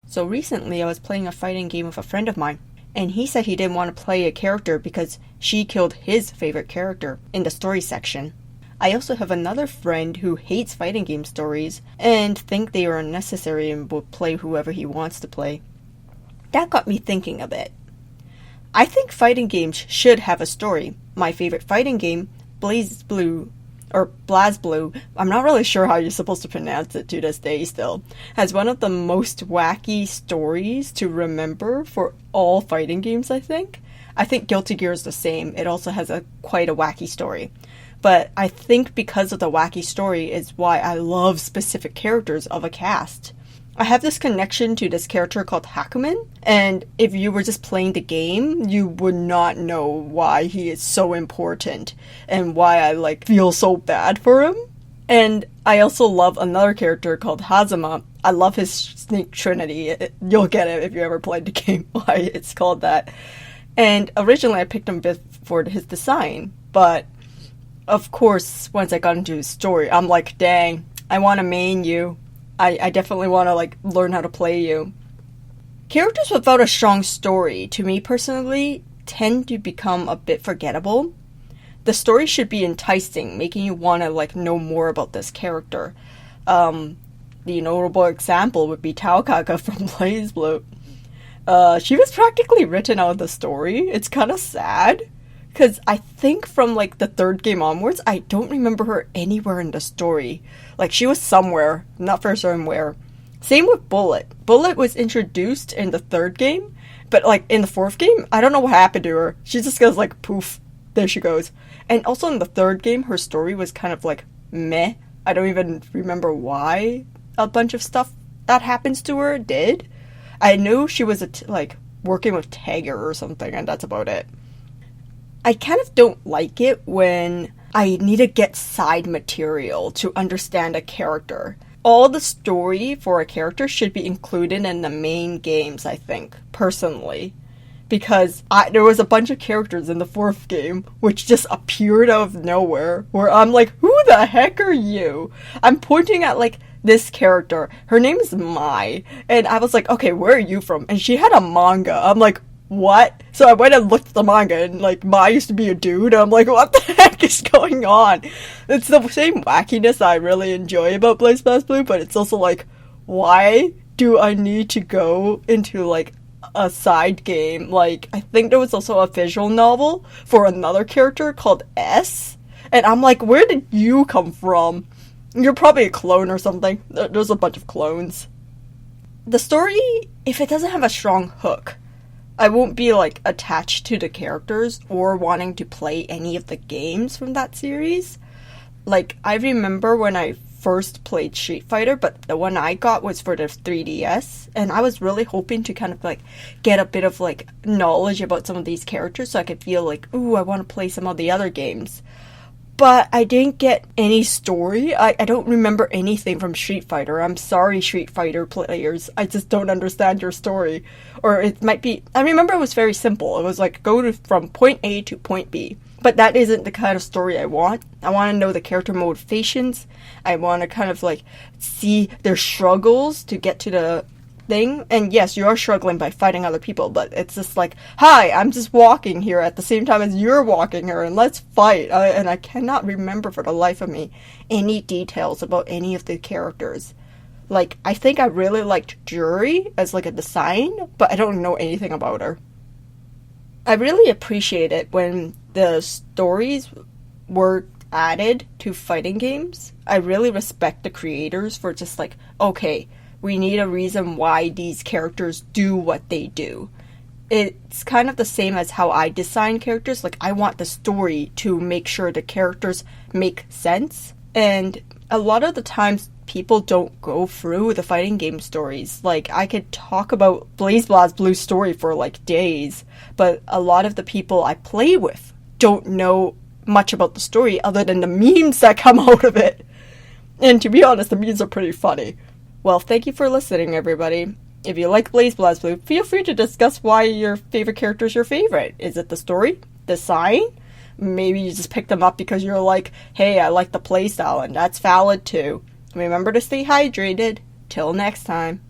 So recently I was playing a fighting game with a friend of mine, and he said he didn't want to play a character because she killed his favorite character in the story section. I also have another friend who hates fighting game stories and think they are unnecessary and will play whoever he wants to play. That got me thinking a bit. I think fighting games should have a story. My favorite fighting game, Blazblue, I'm not really sure how you're supposed to pronounce it to this day still, has one of the most wacky stories to remember for all fighting games, I think. I think Guilty Gear is the same. It also has quite a wacky story. But I think because of the wacky story is why I love specific characters of a cast. I have this connection to this character called Hakumen, and if you were just playing the game, you would not know why he is so important and why I feel so bad for him. And I also love another character called Hazama. I love his Snake Trinity. You'll get it if you ever played the game, why it's called that. And originally I picked him for his design, but of course, once I got into his story, I'm like, dang, I want to main you. I definitely want to learn how to play you. Characters without a strong story, to me personally, tend to become a bit forgettable. The story should be enticing, making you want to know more about this character. The notable example would be Taokaka from Blazblue. She was practically written out of the story. It's kind of sad. Because I think from the third game onwards, I don't remember her anywhere in the story. She was somewhere, not for certain where. Same with Bullet. Bullet was introduced in the third game, but in the fourth game, I don't know what happened to her. She just goes poof, there she goes. And also in the third game, her story was kind of meh. I don't even remember why a bunch of stuff that happens to her did. I knew she was working with Tiger or something, and that's about it. I kind of don't like it when I need to get side material to understand a character. All the story for a character should be included in the main games, I think, personally. Because there was a bunch of characters in the fourth game which just appeared out of nowhere, where I'm like, who the heck are you? I'm pointing at this character. Her name is Mai. And I was like, okay, where are you from? And she had a manga. I'm like, what? So I went and looked at the manga, and Mai used to be a dude. I'm like, what the heck is going on? It's the same wackiness I really enjoy about Blazblue, but it's also why do I need to go into a side game? I think there was also a visual novel for another character called S, and I'm like, where did you come from? You're probably a clone or something. There's a bunch of clones. The story, if it doesn't have a strong hook, I won't be attached to the characters or wanting to play any of the games from that series. I remember when I first played Street Fighter, but the one I got was for the 3DS, and I was really hoping to kind of get a bit of knowledge about some of these characters so I could feel ooh, I want to play some of the other games. But I didn't get any story. I don't remember anything from Street Fighter. I'm sorry, Street Fighter players. I just don't understand your story. Or it might be... I remember it was very simple. It was from point A to point B. But that isn't the kind of story I want. I want to know the character motivations. I want to kind of see their struggles to get to the thing. And yes, you are struggling by fighting other people, but it's just hi, I'm just walking here at the same time as you're walking here, and let's fight. And I cannot remember for the life of me any details about any of the characters. I think I really liked Jury as a design, but I don't know anything about her. I really appreciate it when the stories were added to fighting games. I really respect the creators for just okay, we need a reason why these characters do what they do. It's kind of the same as how I design characters. I want the story to make sure the characters make sense. And a lot of the times, people don't go through the fighting game stories. I could talk about Blazblue's story for days, but a lot of the people I play with don't know much about the story other than the memes that come out of it. And to be honest, the memes are pretty funny. Well, thank you for listening, everybody. If you like Blazblue, feel free to discuss why your favorite character is your favorite. Is it the story? Design? Maybe you just picked them up because you're hey, I like the playstyle, and that's valid too. Remember to stay hydrated. Till next time.